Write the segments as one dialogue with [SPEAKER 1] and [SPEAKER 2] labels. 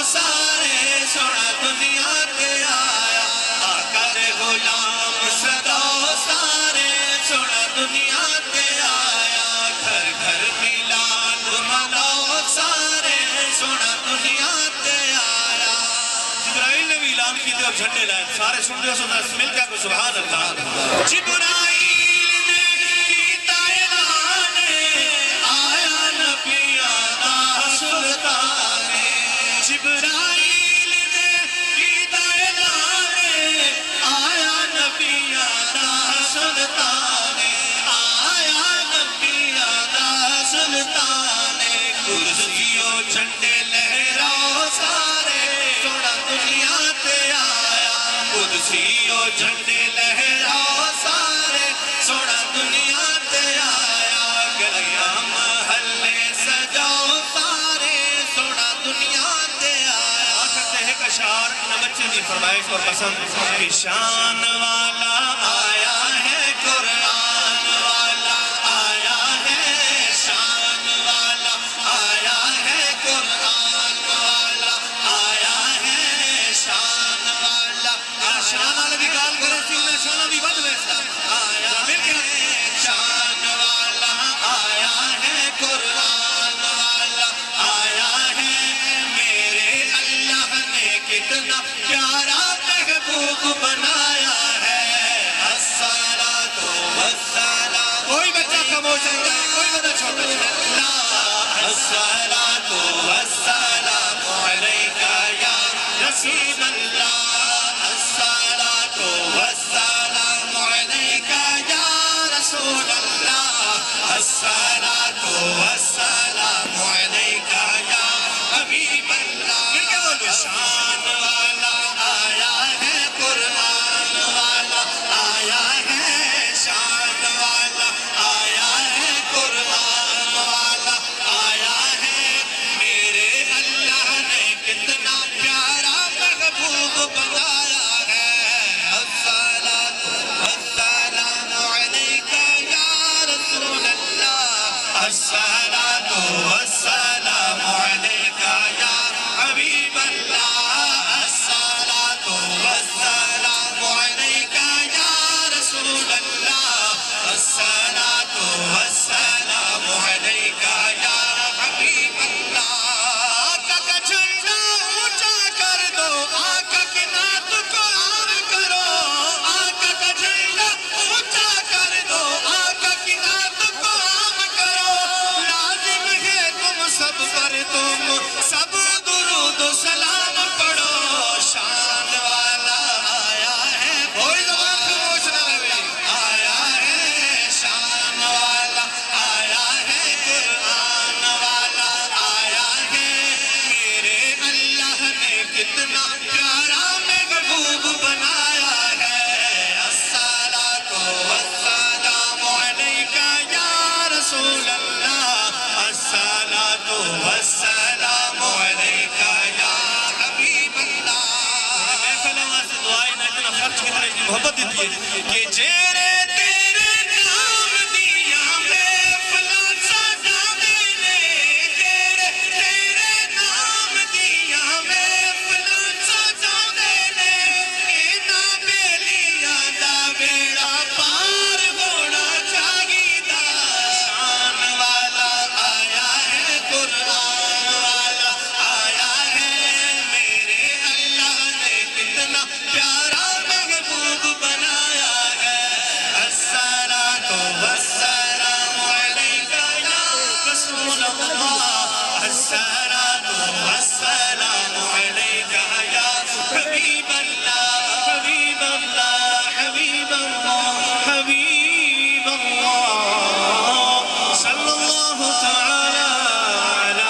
[SPEAKER 1] سارے سونا دنیا تے آیا آقا دے غلام صدا سارے سونا دنیا تے آیا گھر گھر میلاد مناؤ سارے سونا دنیا تے آیا جبرائیل نے بھی اعلان کی تھے اور جھنڈے لائے سارے سن رہے ہو مل کیا کو سبحان اللہ جبرائیل نے کیتا اعلان آیا نبی آدھا سلطان جبرائیل نے کیتا اعلان آیا نبی آدھا سلطان آیا نبی آدھا سلطان کرسیوں جھنڈے لہراؤ سارے سونا دنیا تے آیا کرسیوں جھنڈے لہراؤ سارے سونا دنیا تے آیا گلیاں محلے سجاؤ سارے سونا دنیا تے آیا آخرتے ہیں کشار نبچے دی فرمائش اور پسند کہ شان والا آیا ہے قرآن والا آیا ہے شان والا آیا ہے قرآن والا آیا ہے شان والا شان والا بھی گال کرے تھی انہیں شانہ بھی بد ویسا آیا ہے شان والا آیا ہے قرآن والا آیا ہے میرے اللہ نے کتنا پیارا محبوب بنایا ہے الصلاۃ والسلام کوئی بچہ کم ہو جائے گا کوئی بچہ چھوٹا جائے گا الصلاۃ والسلام علیکہ یا رسول اللہ الصلاۃ والسلام علیکہ یا رسول اللہ الصلاۃ والسلام علیکہ یا حبیب اللہ مل کے بولو شان والا آیا ہے قرآن والا آیا ہے شان والا آیا ہے قرآن والا آیا ہے میرے اللہ نے کتنا پیارا محبوب بنایا ہے الصلاۃ والسلام علیکہ یا رسول اللہ الصلاۃ والسلام علیکہ یا حبیب اللہ الصلاۃ والسلام علیکہ یا رسول اللہ الصلاۃ والسلام علیکہ یا حبیب اللہ آقا کا جھنڈا اونچا کر دو آقا کی نعت کو عام کرو آقا کا جھنڈا اونچا کر دو آقا کی نعت کو عام کرو لازم ہے تم سب پر تم سب درود و سلام پڑھو شان والا آیا ہے کوئی زبان خاموش نہ رہے آیا ہے شان والا آیا ہے قرآن والا آیا ہے میرے اللہ نے کتنا پیارا محبوب بنایا ہے الصلاۃ والسلام علیکہ یا رسول اللہ الصلاۃ والسلام علیکہ یا حبیب اللہ محفل آواز سے دعائیں نہ اتنا خرچ کی طرح محبت دیتی ہے کہ جیرے تیرے نام دیا محفلہ سجا دینے جیرے تیرے نام دیا محفلہ سجا دینے اینا بیلیاں دا بیڑا پار ہونا چاہیے دا شان والا آیا ہے قرآن والا آیا ہے میرے اللہ نے کتنا پیارا محبوب بنایا ہے الصلاۃ والسلام علیکہ یا رسول اللہ الصلاۃ والسلام علیکہ یا حبیب اللہ حبیب اللہ حبیب اللہ حبیب اللہ صلی اللہ تعالی علی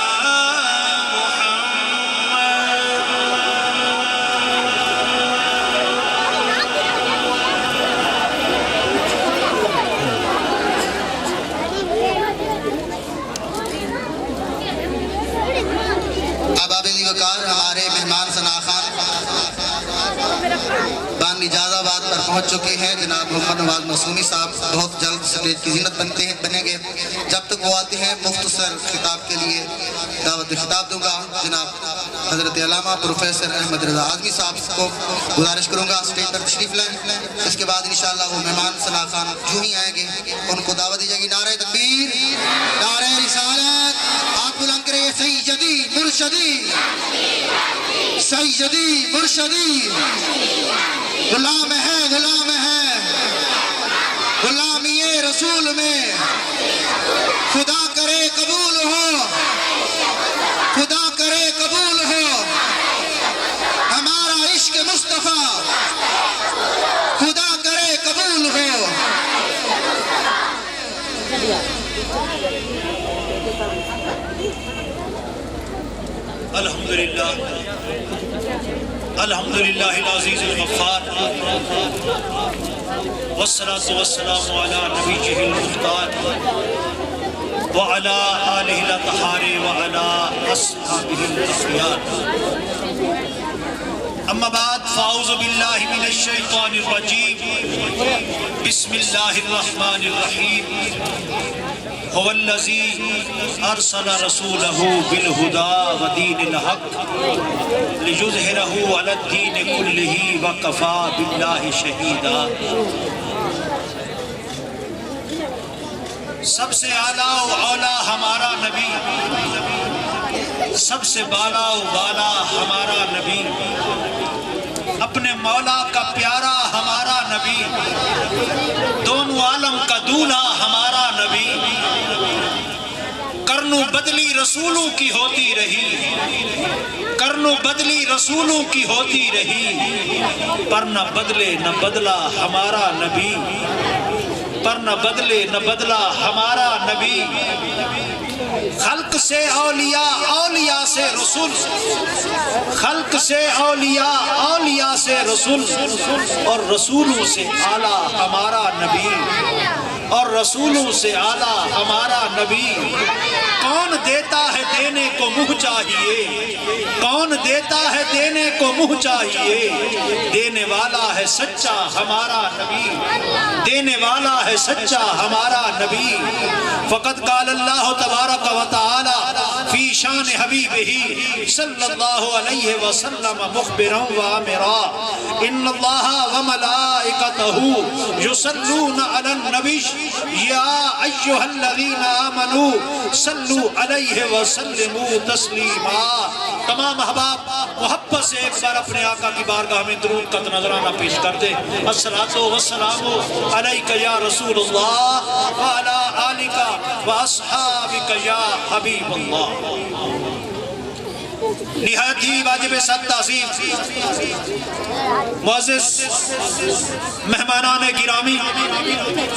[SPEAKER 2] اب آبادی وقار ہمارے مہمان ثنا خان بان نجاز آباد پر پہنچ چکے ہیں جناب محمد نواز معصومی صاحب بہت جلد سٹیج کی زینت بنیں گے جب تک وہ آتے ہیں مختصر خطاب کے لیے دعوت خطاب دوں گا جناب حضرت علامہ پروفیسر احمد رضا اعظمی صاحب کو گزارش کروں گا اسٹیج پر تشریف لائیں. اس کے بعد انشاءاللہ وہ مہمان ثنا خان جو ہی آئیں گے ان کو دعوت دی جائے گی. نعرہ تکبیر، نعرہ رسالت، ہاتھ بلند کرے. سیدی مرشدی، سیدی مرشدی، غلام ہے، غلام ہے، غلامی رسول میں خدا کرے قبول ہو، خدا کرے قبول ہو ہمارا عشق مصطفیٰ، خدا کرے قبول ہو.
[SPEAKER 1] الحمدللہ الحمدللہ العزیز الغفار والصلاة والسلام علی نبیہ المختار وعلى آلہ الاطہار وعلى اصحابہ الاخیار. اما بعد فاعوذ باللہ من الشیطان الرجیم بسم اللہ الرحمن الرحیم. هو الذی ارسل رسولہ بالہدى ودین الحق لیظہرہ علی الدین کلہ وکفی باللہ شہیدا. سب سے اعلیٰ و اولیٰ ہمارا نبی، سب سے بالا و بالا ہمارا نبی، اپنے مولا کا پیارا ہمارا نبی، دونوں عالم کا دولہا ہمارا نبی. کرنو بدلی رسولوں کی ہوتی رہی، کرنو بدلی رسولوں کی ہوتی رہی، پر نہ بدلے نہ بدلا ہمارا نبی، پر نہ بدلے نہ بدلا ہمارا نبی. خلق سے اولیاء، اولیاء سے رسول، خلق سے اولیاء، اولیاء سے رسول، اور رسولوں سے اعلیٰ ہمارا نبی، اور رسولوں سے اعلیٰ ہمارا نبی. کون دیتا ہے دینے کو منہ چاہیے، کون دیتا ہے دینے کو منہ چاہیے، دینے والا ہے سچا ہمارا نبی، دینے والا ہے سچا ہمارا نبی. فقط قال اللہ تبارک و تعالی فی شان حبیبہ صلی اللہ علیہ وسلم مخبرا و آمرا ان اللہ و ملائکتہ یصلون علی النبی یا ایہا الذین آمنوا صلو علیہ وسلموا تسلیما. تمام احباب محبت سے ایک بار اپنے آقا کی بارگاہ میں درود کا نذرانہ پیش کر دیں. الصلاۃ والسلام علیک یا رسول اللہ وعلی آلک واصحابک یا حبیب اللہ. نہایت ہی واجب سب تعظیم معزز مہمانان گرامی،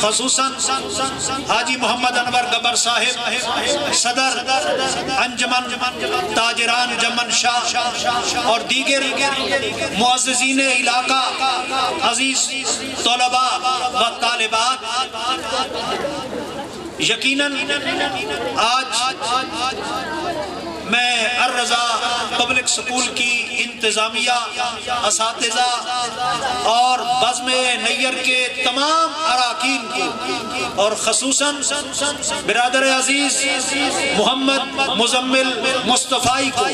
[SPEAKER 1] خصوصاً حاجی محمد انور گبر صاحب صدر انجمن تاجران جمن شاہ اور دیگر معززین علاقہ، عزیز طلباء و طالبات، یقیناً آج میں الرضا پبلک سکول کی انتظامیہ، اساتذہ اور بزم نیر کے تمام اراکین کو، اور خصوصاً برادر عزیز محمد مزمل مصطفی کو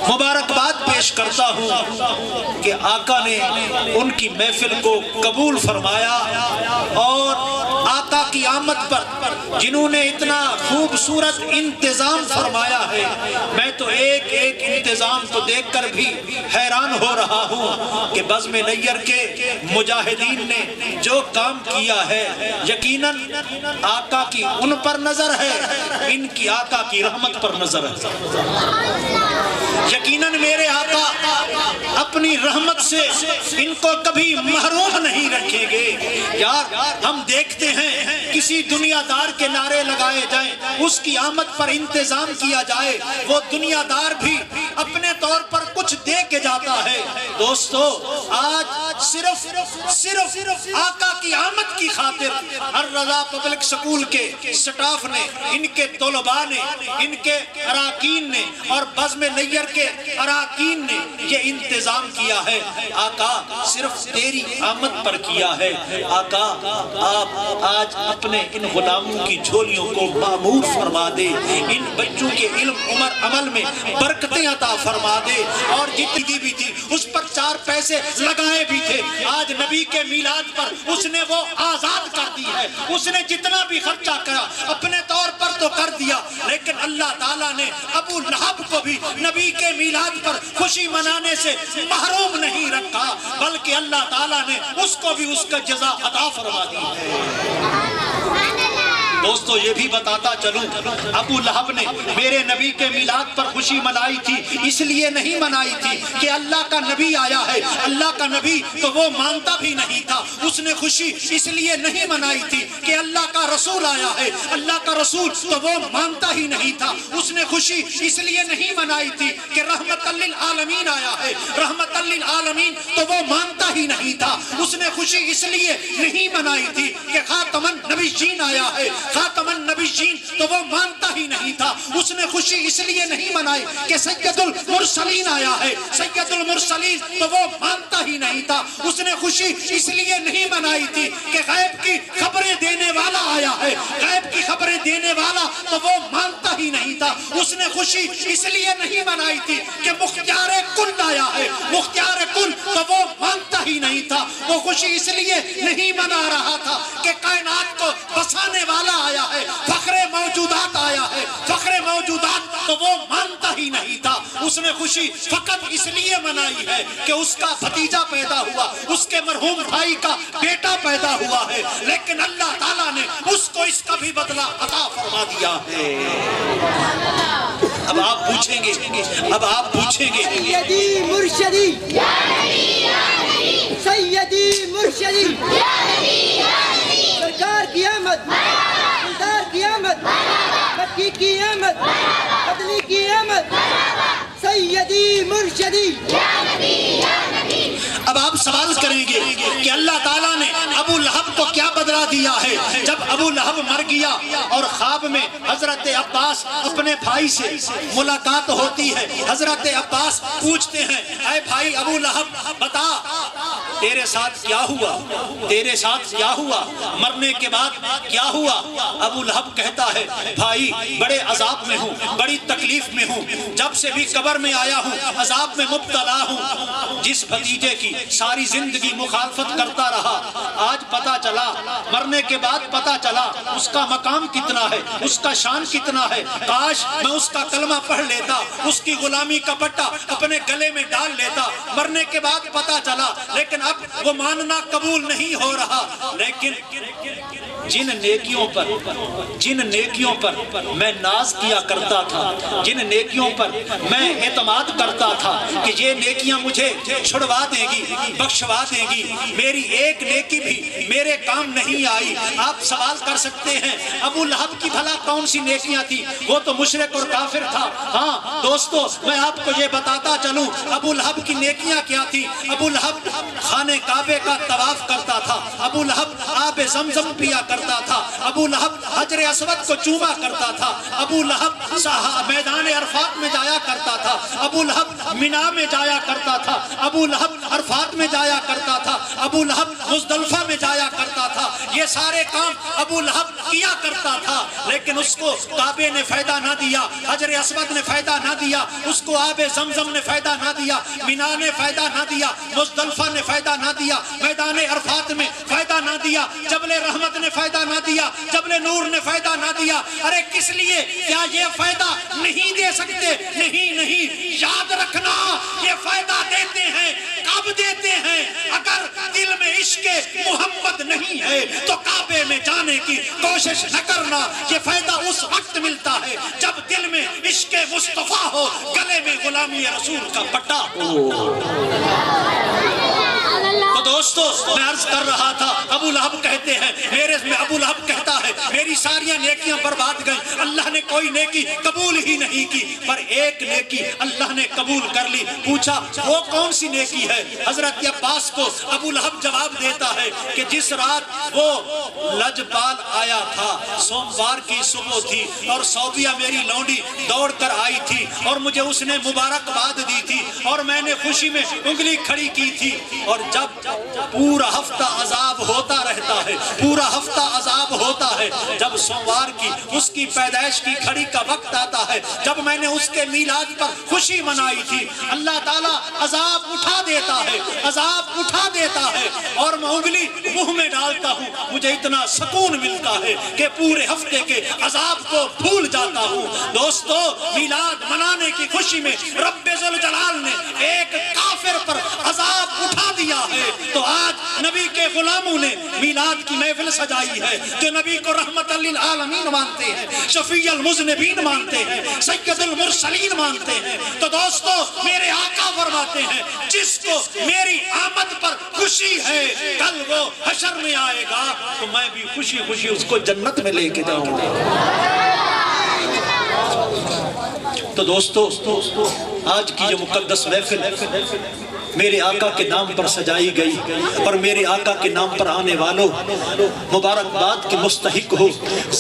[SPEAKER 1] مبارکباد پیش کرتا ہوں کہ آقا نے ان کی محفل کو قبول فرمایا، اور آقا کی آمد پر جنہوں نے اتنا خوبصورت انتظام فرمایا ہے، میں تو ایک ایک انتظام کو دیکھ کر بھی حیران ہو رہا ہوں کہ بزم نیر کے مجاہدین نے جو کام کیا ہے، یقیناً آقا کی ان پر نظر ہے، ان کی آقا کی رحمت پر نظر ہے. یقیناً میرے آقا اپنی رحمت سے ان کو کبھی محروم نہیں رکھیں گے. یار ہم دیکھتے ہیں کسی دنیا دار کے نعرے لگائے جائیں، اس کی آمد پر انتظام کیا جائے، وہ دنیا دار بھی اپنے طور پر کچھ دے کے جاتا ہے. دوستو آج صرف آقا کی آمد کی خاطر الرضا پبلک سکول کے سٹاف نے، ان کے طلباء نے، ان کے اراکین نے اور بزم نیر کے اراکین نے یہ انتظام کیا ہے۔ آقا صرف تیری آمد پر کیا ہے۔ آقا آپ آج اپنے ان غلاموں کی جھولیوں کو معمور فرما دے، ان بچوں کے علم عمر عمل میں برکتیں عطا فرما دے، اور جتنی بھی تھی اس پر 4 پیسے لگائے بھی تھے، آج نبی کے میلاد پر اس نے وہ آزاد کر دی ہے۔ اس نے جتنا بھی خرچہ کرا اپنے طور پر تو کر دیا، لیکن اللہ تعالیٰ نے ابو لہب کو بھی نبی کے میلاد پر خوشی منانے سے محروم نہیں رکھا، بلکہ اللہ تعالیٰ نے اس کو بھی اس کا جزا عطا فرما دی ہے۔ دوستو یہ بھی بتاتا چلوں، ابو لہب نے میرے نبی کے میلاد پر خوشی منائی تھی، اس لیے نہیں منائی تھی کہ اللہ کا نبی آیا ہے، اللہ کا نبی تو وہ مانتا بھی نہیں تھا۔ اس نے خوشی اس لیے نہیں منائی تھی کہ اللہ کا رسول آیا ہے، اللہ کا رسول تو وہ مانتا ہی نہیں تھا۔ اس نے خوشی اس لیے نہیں منائی تھی کہ رحمت للعالمین آیا ہے، رحمت للعالمین تو وہ مانتا ہی نہیں تھا۔ اس نے خوشی اس لیے نہیں منائی تھی کہ خاتم النبیین آیا ہے، خاتم النبیین تو وہ مانتا ہی نہیں تھا۔ اس نے خوشی اس لیے نہیں منائی کہ سید المرسلین آیا ہے، سید المرسلین تو وہ مانتا ہی نہیں تھا۔ اس نے خوشی اس لیے نہیں منائی تھی کہ غیب کی خبریں دینے والا آیا ہے، غیب کی خبریں دینے والا تو وہ مانتا ہی نہیں تھا۔ اس نے خوشی اس لیے نہیں منائی تھی کہ مختار کل آیا ہے، مختار کل تو وہ مانتا ہی نہیں تھا۔ وہ خوشی اس لیے نہیں منا رہا تھا کہ کائنات کو بسانے والا آیا ہے، فخر موجودات آیا ہے، فخر موجودات تو وہ مانتا ہی نہیں تھا۔ اس نے خوشی فقط اس لیے منائی ہے کہ اس کا بھتیجا پیدا ہوا، اس کے مرحوم بھائی کا بیٹا پیدا ہوا ہے، لیکن اللہ تعالیٰ نے اس کو اس کا بھی بدلہ عطا فرما دیا ہے۔ اب آپ پوچھیں گے،
[SPEAKER 3] سیدی مرشدی یا نبی یا نبی، سیدی مرشدی یا نبی یا نبی، سرکار کی آمد، سردار کی آمد، مکی کی آمد، مدنی کی آمد، سیدی مرشدی یا نبی یا نبی۔
[SPEAKER 1] اب آپ سوال کریں گے کہ اللہ تعالیٰ نے ابو لہب کو کیا بدلہ دیا ہے؟ جب ابو لہب مر گیا اور خواب میں حضرت عباس اپنے بھائی سے ملاقات ہوتی ہے، حضرت عباس پوچھتے ہیں، اے بھائی ابو لہب بتا تیرے ساتھ کیا ہوا، تیرے ساتھ کیا ہوا، مرنے کے بعد کیا ہوا؟ ابو لہب کہتا ہے بھائی بڑے عذاب میں ہوں، بڑی تکلیف میں ہوں، جب سے بھی قبر میں آیا ہوں عذاب میں مبتلا ہوں۔ جس بھتیجے کی ساری زندگی مخالفت کرتا رہا، آج پتا چلا، مرنے کے بعد پتا چلا اس کا مقام کتنا ہے، اس کا شان کتنا ہے۔ کاش میں اس کا کلمہ پڑھ لیتا، اس کی غلامی کا پٹا اپنے گلے میں ڈال لیتا۔ مرنے کے بعد پتا چلا، لیکن اب وہ ماننا قبول نہیں ہو رہا۔ لیکن جن نیکیوں پر میں ناز کیا کرتا تھا، جن نیکیوں پر میں اعتماد کرتا تھا کہ یہ نیکیاں مجھے چھڑوا دیں گی، بخشوا دیں گی، میری ایک نیکی بھی میرے کام نہیں آئی۔ آپ سوال کر سکتے ہیں ابو لہب کی بھلا کون سی نیکیاں تھی؟ وہ تو مشرک اور کافر تھا۔ ہاں دوستو میں آپ کو یہ بتاتا چلوں ابو لہب کی نیکیاں کیا تھی۔ ابو لہب خانہ کعبے کا طواف کرتا تھا، ابو لہب آب زمزم پیا کرتا تھا، ابو لہب حجر اسود کو چوما کرتا تھا، ابو لہب میدان عرفات میں جایا کرتا تھا، ابو لہب مینا میں جایا کرتا تھا، ابو لہب عرفات میں جایا کرتا تھا، ابو لہب مزدلفہ میں جایا کرتا تھا۔ یہ سارے کام ابو لہب کیا کرتا تھا، لیکن اس کو کعبے نے فائدہ نہ دیا، حجر اسود نے فائدہ نہ دیا، اس کو آب زمزم نے فائدہ نہ دیا، مینا نے فائدہ نہ دیا، مزدلفہ نے فائدہ نہ دیا، میدان عرفات میں فائدہ نہ دیا، جبل رحمت نے فائدہ نہ دیا، جبل نور نے فائدہ نہ دیا۔ ارے کس لیے؟ کیا یہ فائدہ نہیں دے سکتے؟ نہیں، یاد رکھنا یہ فائدہ دیتے ہیں۔ کب دیتے ہیں؟ اگر دل میں عشق محمد نہیں ہے تو کعبے میں جانے کی کوشش نہ کرنا۔ یہ فائدہ اس وقت ملتا ہے جب دل میں عشق مصطفیٰ ہو، گلے میں غلامی رسول کا پٹا ہو۔ تو دوستو میں عرض کر رہا تھا ابو لہب کہتے ہیں ابو لہب کہتا ہے میری ساریاں نیکیاں برباد گئیں، اللہ نے کوئی نیکی قبول ہی نہیں کی، پر ایک نیکی اللہ نے قبول کر لی۔ پوچھا وہ کون سی نیکی ہے؟ حضرت عباس کو ابو لہب جواب دیتا ہے کہ جس رات وہ لجپال آیا تھا، سوموار کی صبح تھی اور صوبیہ میری لونڈی دوڑ کر آئی تھی اور مجھے اس نے مبارکباد دی تھی اور میں نے خوشی میں انگلی کھڑی کی تھی، اور جب پورا ہفتہ عذاب ہوتا رہتا ہے، پورا ہفتہ عذاب ہوتا ہے، جب سوموار کی اس کی پیدائش کی گھڑی کا وقت آتا ہے، جب میں نے اس کے میلاد پر خوشی منائی تھی، اللہ تعالیٰ عذاب اٹھا دیتا ہے، عذاب اٹھا دیتا ہے اور میں انگلی منہ میں ڈالتا ہوں، مجھے اتنا سکون ملتا ہے کہ پورے ہفتے کے عذاب کو بھول جاتا ہوں۔ دوستو میلاد منانے کی خوشی میں رب ذوالجلال نے ایک کافر پر عذاب اٹھا دیا ہے، تو آج نبی کے غلاموں نے میلاد کی محفل سجائی ہے، جو نبی کو رحمت للعالمین مانتے ہیں، شفیع المذنبین مانتے ہیں، سید المرسلین مانتے ہیں۔ تو دوستو میرے آقا فرماتے ہیں جس کو میری آمد پر خوشی ہے کل وہ حشر میں آئے گا تو میں بھی خوشی خوشی اس کو جنت میں لے کے جاؤں گا۔ تو دوستو آج کی یہ مقدس محفل میرے آقا کے نام پر سجائی گئی، اور میرے آقا کے نام پر آنے والوں مبارکباد کے مستحق ہو۔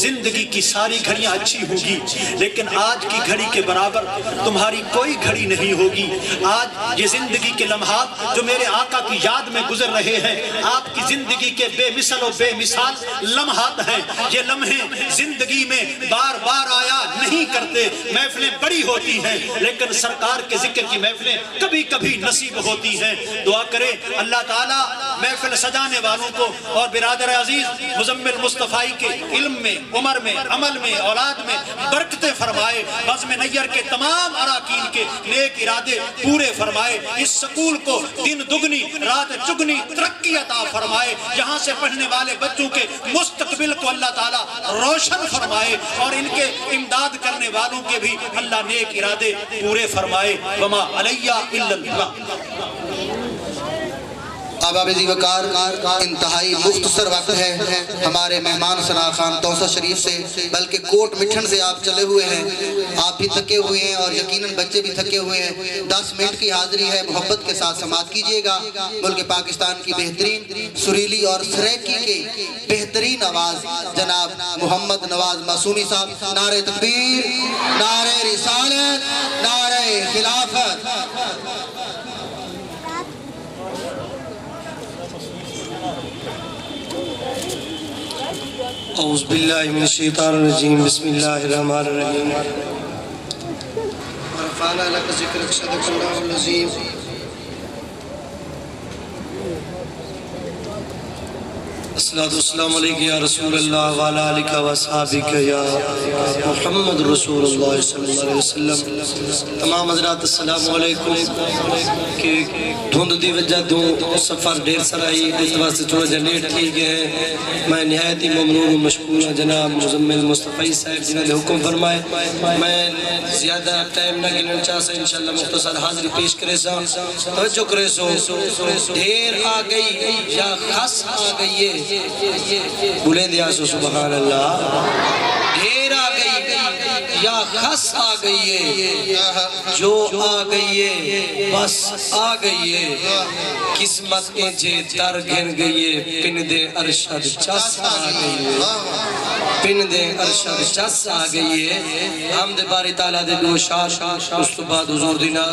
[SPEAKER 1] زندگی کی ساری گھڑیاں اچھی ہوگی لیکن آج کی گھڑی کے برابر تمہاری کوئی گھڑی نہیں ہوگی۔ آج یہ زندگی کے لمحات جو میرے آقا کی یاد میں گزر رہے ہیں، آپ کی زندگی کے بے مثل و بے مثال لمحات ہیں۔ یہ لمحے زندگی میں بار بار آیا نہیں کرتے، محفلیں بڑی ہوتی ہیں لیکن سرکار کے ذکر کی محفلیں کبھی کبھی نصیب ہوتی ہیں۔ دعا کرے اللہ تعالیٰ محفل سجانے والوں کو اور برادر عزیز مزمل مصطفی کے علم میں، عمر میں، عمل میں، اولاد میں برکتیں فرمائے، بزم نیر کے تمام اراکین کے نیک ارادے پورے فرمائے، اس سکول کو دن دگنی رات چگنی ترقی عطا فرمائے، یہاں سے پڑھنے والے بچوں کے مستقبل کو اللہ تعالیٰ روشن فرمائے، اور ان کے امداد کرنے والوں کے بھی اللہ نیک ارادے پورے فرمائے۔ وما علیہ الا البلاغ۔
[SPEAKER 2] آباب ذی وقار انتہائی مختصر وقت ہے، ہمارے مہمان ثنا خان توسہ شریف سے بلکہ کوٹ مٹھن سے آپ چلے ہوئے ہیں، آپ بھی تھکے ہوئے ہیں اور یقیناً بچے بھی تھکے ہوئے ہیں۔ 10 منٹ کی حاضری ہے، محبت کے ساتھ سماعت کیجئے گا۔ ملک پاکستان کی بہترین سریلی اور سریکی کے بہترین آواز جناب محمد نواز معصومی صاحب، نعرہ تکبیر، نعرہ رسالت، نعرہ خلافت۔
[SPEAKER 4] اعوذ باللہ من الشیطان الرجیم، بسم اللہ الرحمن الرحیم۔ ورفعنا لک ذکرک، صدق اللہ العظیم۔ الصلاۃ والسلام علیک یا رسول اللہ وعلی آلک و اصحابک یا محمد رسول اللہ صلی اللہ علیہ وسلم۔ تمام حضرات السلام علیکم۔ کہ دھند دی وجہ دوں سفر دیر سرائی اس واسطے تھوڑا جا لیٹ تھی گئے ہیں۔ میں نہایت ہی ممنون و مشکور جناب مزمل مصطفی صاحب جنہوں نے حکم فرمائے، میں زیادہ ٹائم نہ گنن چاہ سا انشاءاللہ مختصر حاضری پیش کرے سا، توجہ کرے سو۔ دیر آ گئی یا خاص آ گئی ہے، بولیں دیا سو سبحان اللہ۔ دیر آ گئی یا خس آ گئی ہے، جو آ گئی ہے بس آ گئی ہے، قسمت انجھے تر گھن گئی ہے، پن دے ارشد چس آ گئی ہے، پن دے ارشد چس آ گئی ہے۔ حمد باری تعالیٰ دے دو شار، اس تو بعد حضور دینا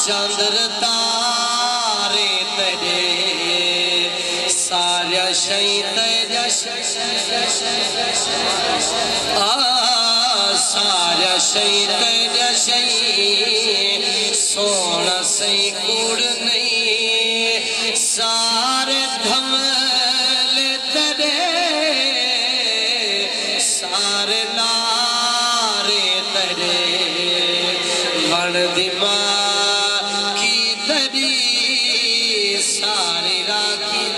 [SPEAKER 4] چندر تارے تیرے سارا شئی تیرے شئی تیرا شئی سونا سئی کوڑ نہیں سارے دھمل تیرے سارے لارے تیرے بڑ دماغ کی تری ساری راکی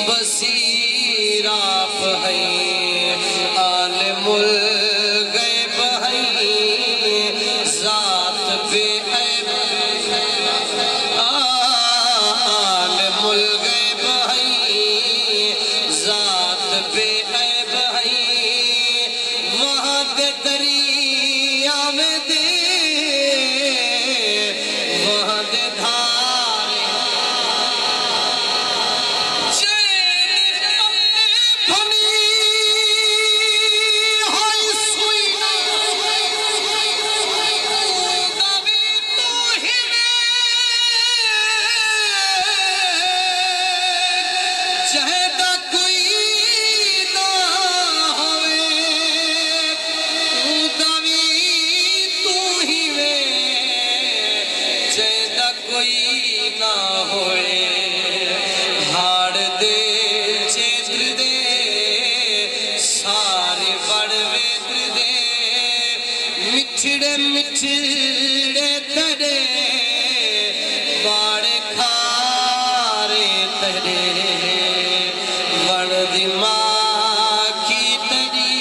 [SPEAKER 4] بصیر آپ ہیں عالم الغیب ہیں ذات بے عیب عالم الغیب ہیں ذات بے عیب ہیں وہاں دے دریا میں دے وہاں دے دھارے کوئی نہ ہوئے ہاڑ دے چیتر دے سارے بڑ ویتر دے مٹھڑے مٹھڑے ترے باڑے کھارے ترے بڑ دماغ کی تری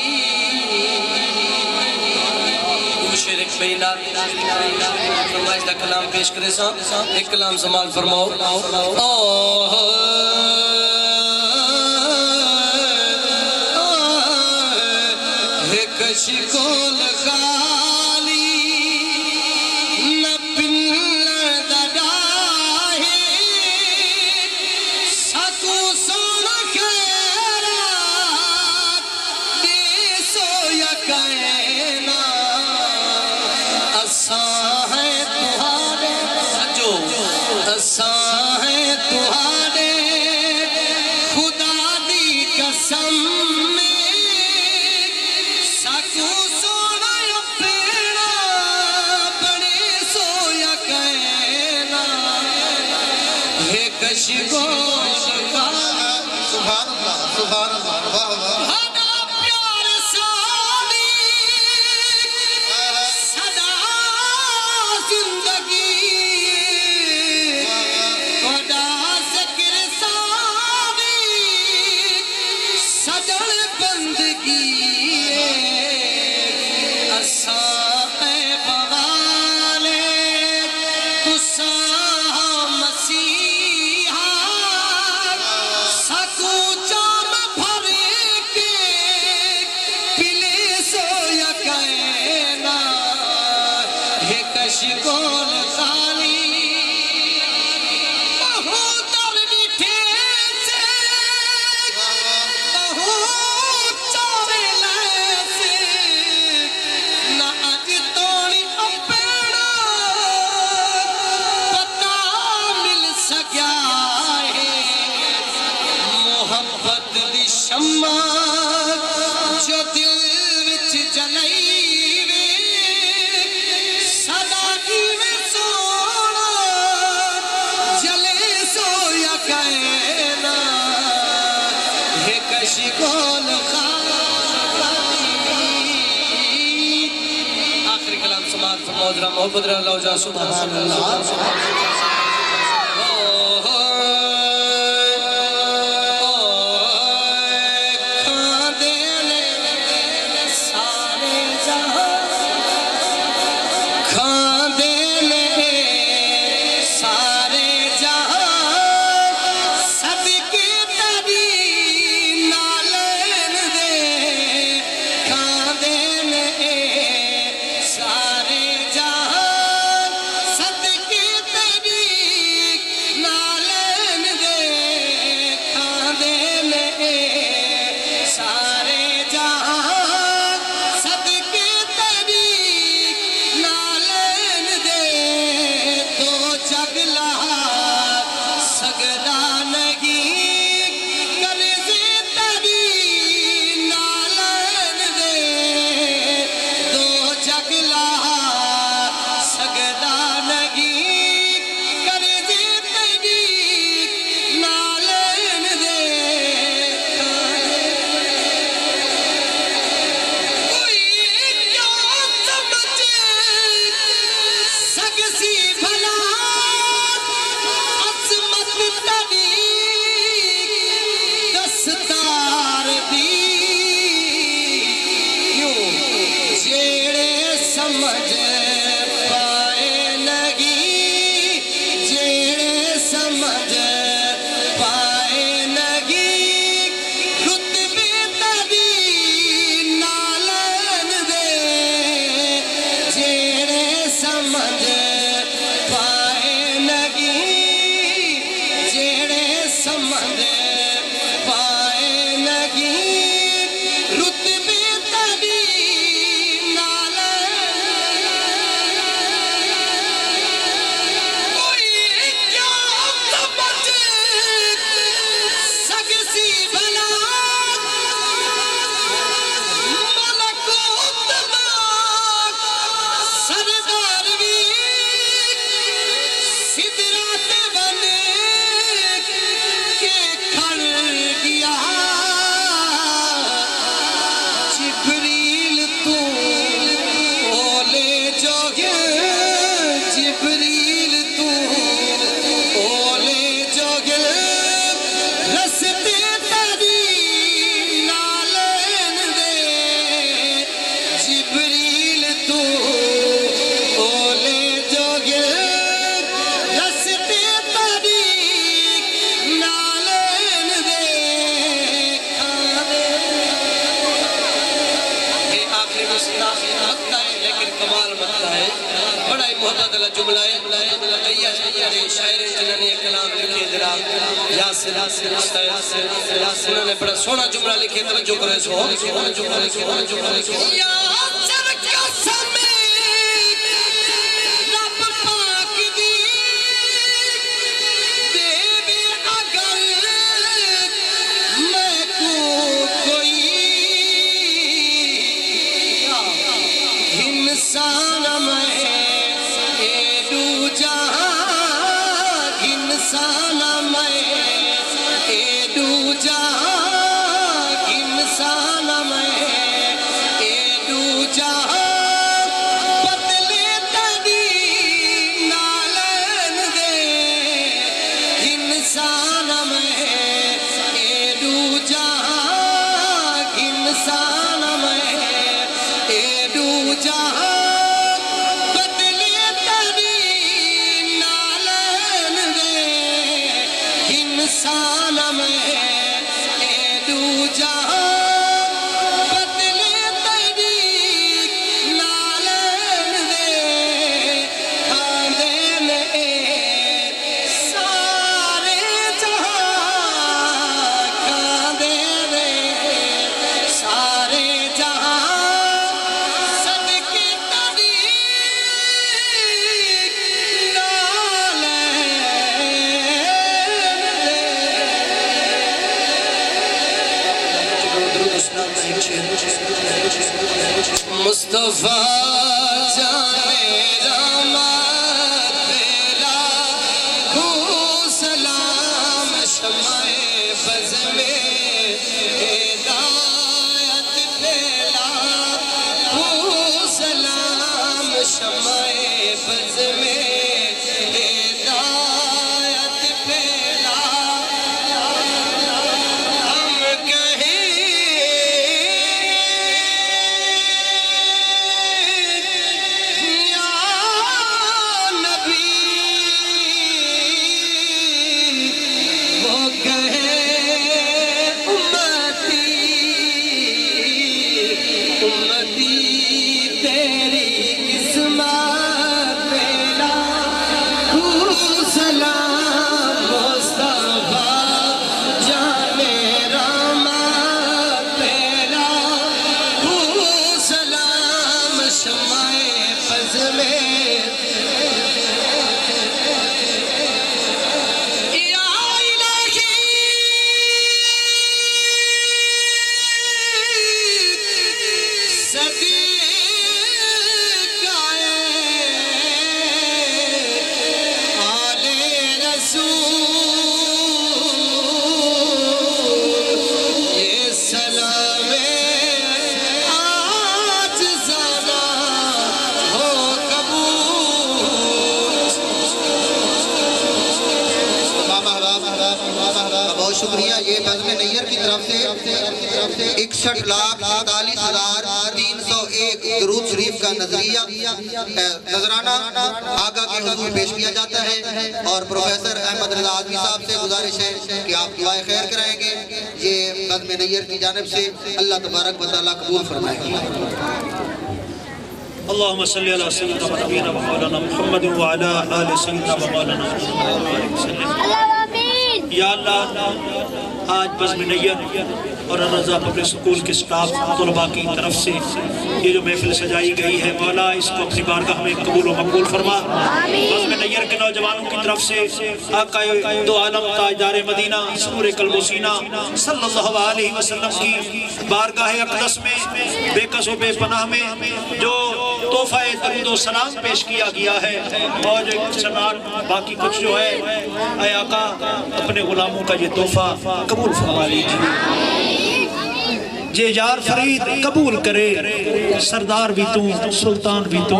[SPEAKER 4] شرک بینا فرمائش دا کلام پیش کرے سا ایک کلام سمال فرماؤ ایک شکول خالی نہ پلر دڑاہے سکو سون خیرات دے سو یکینا اساں ہے تمہارے سجو اساں ہے تمہارے خدا دی قسم میں سکو سونا اپنا بڑے سو یکینا ہے کشگو
[SPEAKER 2] سبحان اللہ سبحان اللہ واہ واہ
[SPEAKER 4] کشگول خالی بہت دردی ٹھیسے بہت چارے لیسے نہ اج توڑی اپنا پتہ مل سکیا ہے محبت دی شمع جو دل وچ جلائی کشگول خالی آخری کلام سماعت فرماؤ ذرا محبت رہا اللہ جا سبحان اللہ سارے جہاں سمجھ پائے لگی رتبے تری نال کوئی کیا سمجھ سکسی بلا ملکوت ماں سردار بھی سدرات بنے کے کھڑ گیا جبریل تو اولے جوگے جبریل تو اولے جوگے رستے تری نالین دے جبریل تو اولے جوگے رستے تری نالین دے یہ آخری مقطع ہے لیکن کمال مقطع ہے بڑا ہی محبت اللہ جملہ ہے شاعر جنہوں نے کلام لکھے جناب یاسر انہوں نے بڑا سونا جملہ لکھے توجہ کرے سو یاسر قسم رب پاک دی دیوی اگر میں کو کوئی انسان میں ایڈو جہاں انسان میں ایڈو جہاں انسان میں ایڈو جہاں بدلے تری نالین دے انسان میں ایڈو جہاں انسان میں ایڈو جہاں بدلے تری نالین دے انسان میں ایڈو جہاں بدلے تری نالین دے کھاندے نے سارے جہاں کھاندے نے سارے جہاں صدقے تری نالین مصطفیٰ جانے رحمت تیرا ہو سلام شمع بز میں ہدایت پھیلا ہو سلام شمع بز میں ہدایت پھیلا ہم کہیں یا نبی وہ کہے امتی تیری قسمت پیلا سلام مصطفیٰ جانے رحمت پیلا سلام شمع فض میں یا الہی صدیق آل رسول یہ سلام آج زیادہ ہو قبول
[SPEAKER 2] بہت شکریہ یہ بزم نیئر کی طرف سے 61,43,301 درود شریف کا نظرانہ آگاہ کے حضور پیش کیا جاتا ہے اور پروفیسر احمد رضا آزمی صاحب سے گزارش ہے کہ آپ دعائے خیر کرائیں گے یہ بزم نیئر کی جانب سے اللہ تبارک و تعالیٰ قبول فرمائے
[SPEAKER 1] اللهم صل على سيدنا ونبينا ومولانا محمد وعلى آل سيدنا ومولانا محمد وسلم. یا اللہ آج بزم نیت اور الرضا پبلک سکول کے سٹاف طلباء کی طرف سے یہ جو محفل سجائی گئی ہے مولا اس کو اپنی بارگاہ میں قبول و مقبول فرما. بزم نیت کے نوجوانوں کی طرف سے آقا دو عالم تاجدار مدینہ سرور قلب و سینہ صلی اللہ علیہ وسلم کی بارگاہ اقدس میں بے کس و بے پناہ میں جو تحفہ درود و سلام پیش کیا گیا ہے اور جو سنات باقی کچھ جو ہے اے آقا اپنے غلاموں کا یہ تحفہ قبول فرما لیجیے. جے یار فرید قبول کرے سردار بھی تو سلطان بھی تو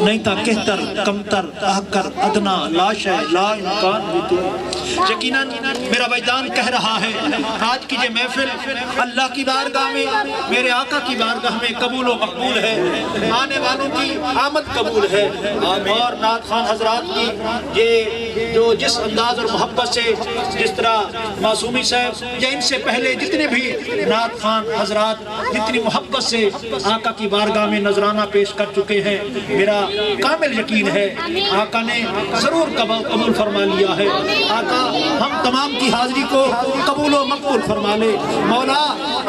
[SPEAKER 1] نہیں تا کہتر کمتر احکر ادنا لاش ہے لا امکان بھی تو. یقیناً میرا وجدان کہہ رہا ہے آج کی یہ محفل اللہ کی بارگاہ میں میرے آقا کی بارگاہ میں قبول و مقبول ہے. آنے والوں کی آمد قبول ہے اور نعت خان حضرات کی یہ جو جس انداز اور محبت سے جس طرح معصومی صاحب یا ان سے پہلے جتنے بھی نعت خان حضرات جتنی محبت سے آقا کی بارگاہ میں نذرانہ پیش کر چکے ہیں میرا کامل یقین ہے آقا نے ضرور قبول فرما لیا ہے. آقا ہم تمام کی حاضری کو قبول و مقبول فرما لے. مولا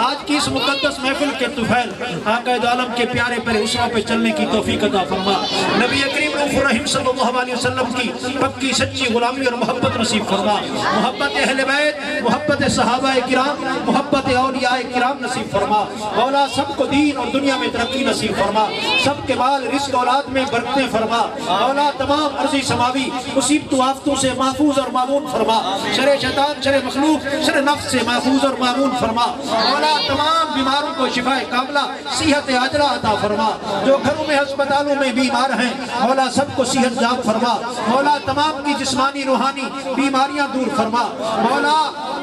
[SPEAKER 1] آج کی اس مقدس محفل کے طفیل آقا دو عالم کے پیارے پر اسرا پہ چلنے کی توفیق عطا فرما. نبی کریم رؤوف الرحیم صلی اللہ علیہ وسلم کی پکی سچی غلامی اور محبت نصیب فرما. محبت اہل بیت محبت صحابہ کرام محبت اولیاء کرام نصیب فرما. مولا سب کو دین اور دنیا میں ترقی نصیب فرما. سب کے مال رزق اولاد میں برکتیں فرما. مولا تمام عرضی سماوی مصیبت و آفتوں سے محفوظ اور معمون فرما. شر شیطان شر مخلوق شر نفس سے محفوظ اور معمون فرما. مولا تمام بیماروں کو شفا کاملہ صحت عاجلہ عطا فرما. جو گھروں میں ہسپتالوں میں بیمار ہیں مولا سب کو صحت یاب فرما. مولا تمام کی جسمانی روحانی بیماریاں دور فرما. مولا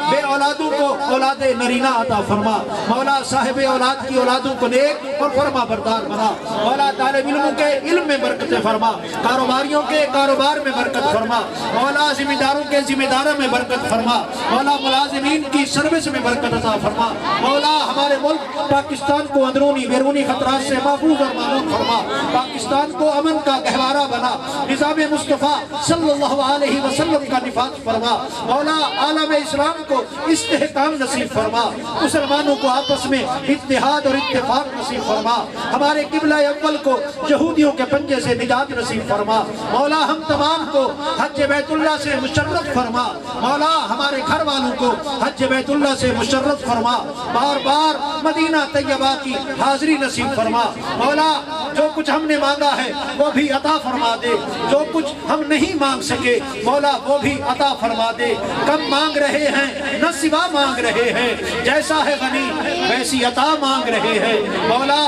[SPEAKER 1] بے اولادوں کو اولاد نرینہ عطا فرما. مولا صاحب اولاد کی اولادوں کو نیک اور فرما بردار بنا. مولا طالب علموں کے علم میں برکت فرما. کاروباریوں کے کاروبار میں برکت فرما. مولا ذمہ داروں کے ذمہ داروں میں برکت فرما. مولا ملازمین کی سروس میں برکت عطا فرما. مولا ہمارے ملک پاکستان کو اندرونی بیرونی خطرات سے محفوظ اور معمون فرما. پاکستان کو امن کا گہوارہ بنا. نظام مصطفیٰ صلی اللہ علیہ وسلم کا نفاذ فرما. مولا عالم اسلام کو استحکام نصیب فرما. مسلمانوں کو آپس میں اتحاد اور اتفاق نصیب فرما. ہمارے قبلہ اول کو یہودیوں کے پنجے سے نجات نصیب فرما. مولا ہم تمام کو حج بیت اللہ سے مشرف فرما. مولا ہمارے گھر والوں کو حج بیت اللہ سے مشرف فرما. بار بار مدینہ طیبہ کی حاضری نصیب فرما. مولا جو کچھ ہم نے مانگا ہے وہ بھی عطا فرما دے. جو کچھ ہم نہیں مانگ سکے مولا وہ بھی عطا فرما دے. کم مانگ رہے ہیں نہ سوا مانگ رہے ہیں. جیسا ہے غنی ویسی عطا مانگ رہے ہیں. مولا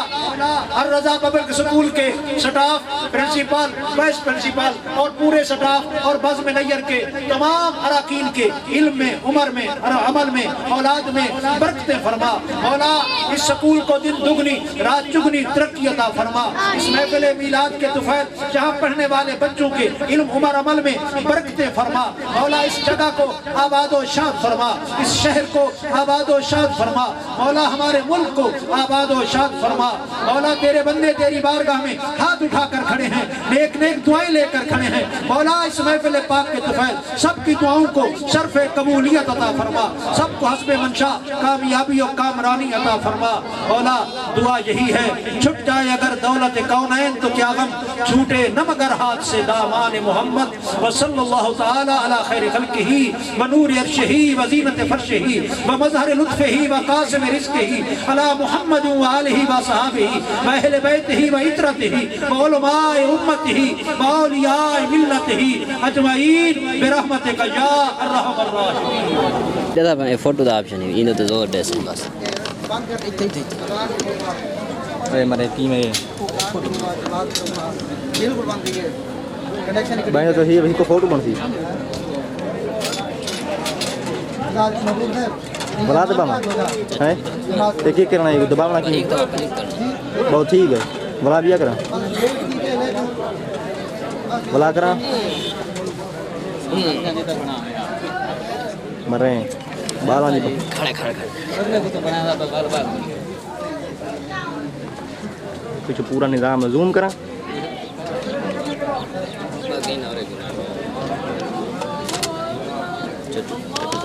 [SPEAKER 1] الرضا پبلک سکول کے سٹاف پرنسپل وائس پرنسپل اور پورے سٹاف اور بزم نیت کے تمام اراکین کے علم میں عمر میں عمل میں اولاد میں برکتیں فرما. مولا اس سکول کو دن دگنی رات چگنی ترقی عطا فرما. اس محفل میلاد کے طفیل جہاں پڑھنے والے بچوں کے علم عمر عمل میں برکتیں فرما. مولا اس جگہ کو آباد و شاد فرما. اس شہر کو آباد و شاد فرما. مولا ہمارے ملک کو آباد و شاد فرما. مولا تیرے بندے تیری بارگاہ میں ہاتھ اٹھا کر کھڑے ہیں نیک نیک دعائیں لے کر کھڑے ہیں. مولا اس محفل پاک کے طفیل سب کی دعاؤں کو شرف قبولیت عطا فرما. سب کو حسب منشا کامیابی اور کامرانی عطا فرما. مولا دعا یہی ہے چھٹ جائے اگر دولت کونین تو کیا غم چھوٹے نہ مگر ہاتھ سے دامان محمد. وصلی اللہ تعالی علی خیر خلقہ ونور عرشہ وزینت فرشہ ومظہر لطفہ وقاسم رزقہ علی محمد وآلہ وصحابہ واہل بیتہ وعطرتہ وعلماء امتہ واولیاء ملتہ اجمعین برحمتک یا ارحم الراحمین.
[SPEAKER 5] جدا فوٹو دا آپشن ہے اینو تو زور دیس بس
[SPEAKER 6] مرے کی میں بھائی تو ہی کو فوٹو بن سی بلا دے باما ہے ایک ایک کرنا ہے دباونا کی بہت ٹھیک ہے بلا دیا کرا بلا کرا مر رہے ہیں بال والی
[SPEAKER 5] کھڑے کھڑے
[SPEAKER 6] کچھ پورا نظام زوم کرا